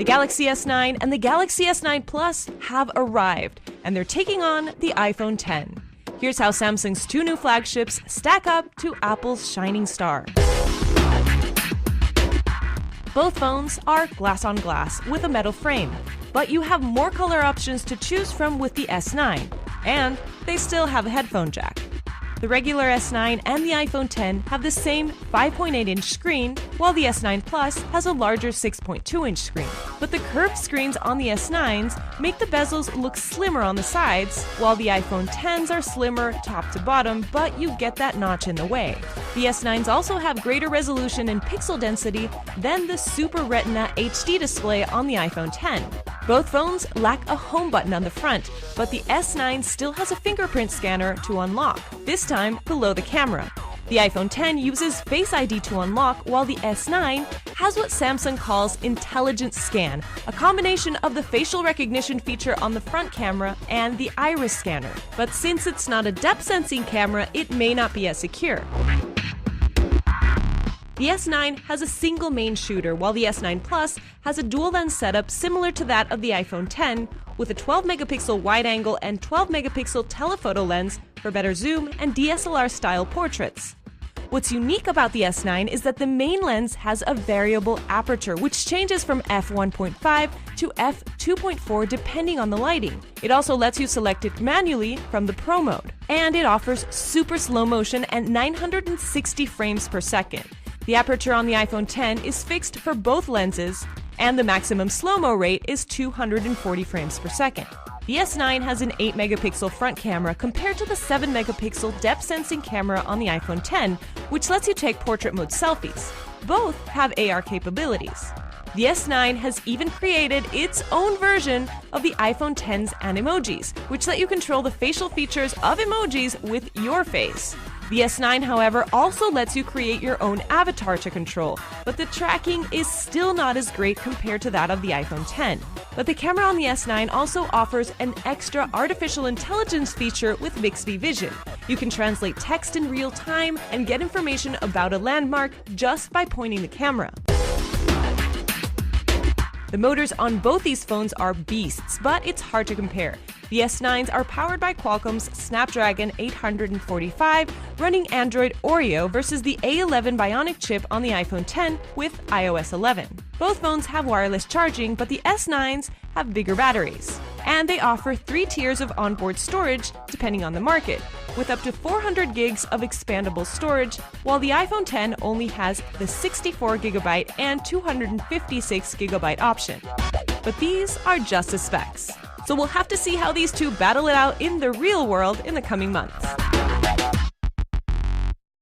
The Galaxy S9 and the Galaxy S9 Plus have arrived, and they're taking on the iPhone X. Here's how Samsung's two new flagships stack up to Apple's shining star. Both phones are glass-on-glass with a metal frame, but you have more color options to choose from with the S9, and they still have a headphone jack. The regular S9 and the iPhone X have the same 5.8-inch screen, while the S9 Plus has a larger 6.2-inch screen. But the curved screens on the S9s make the bezels look slimmer on the sides, while the iPhone Xs are slimmer top to bottom, but you get that notch in the way. The S9s also have greater resolution and pixel density than the Super Retina HD display on the iPhone X. Both phones lack a home button on the front, but the S9 still has a fingerprint scanner to unlock, this time below the camera. The iPhone X uses Face ID to unlock, while the S9 has what Samsung calls Intelligent Scan, a combination of the facial recognition feature on the front camera and the iris scanner. But since it's not a depth sensing camera, it may not be as secure. The S9 has a single main shooter, while the S9 Plus has a dual lens setup similar to that of the iPhone X, with a 12-megapixel wide-angle and 12-megapixel telephoto lens for better zoom and DSLR-style portraits. What's unique about the S9 is that the main lens has a variable aperture, which changes from f1.5 to f2.4 depending on the lighting. It also lets you select it manually from the Pro mode, and it offers super slow motion at 960 frames per second. The aperture on the iPhone X is fixed for both lenses, and the maximum slow-mo rate is 240 frames per second. The S9 has an 8-megapixel front camera compared to the 7-megapixel depth-sensing camera on the iPhone X, which lets you take portrait mode selfies. Both have AR capabilities. The S9 has even created its own version of the iPhone X's Animojis, which let you control the facial features of emojis with your face. The S9, however, also lets you create your own avatar to control, but the tracking is still not as great compared to that of the iPhone X. But the camera on the S9 also offers an extra artificial intelligence feature with Bixby Vision. You can translate text in real time and get information about a landmark just by pointing the camera. The motors on both these phones are beasts, but it's hard to compare. The S9s are powered by Qualcomm's Snapdragon 845, running Android Oreo versus the A11 Bionic chip on the iPhone X with iOS 11. Both phones have wireless charging, but the S9s have bigger batteries. And they offer 3 tiers of onboard storage, depending on the market, with up to 400 gigs of expandable storage, while the iPhone X only has the 64GB and 256GB option. But these are just the specs. So we'll have to see how these two battle it out in the real world in the coming months.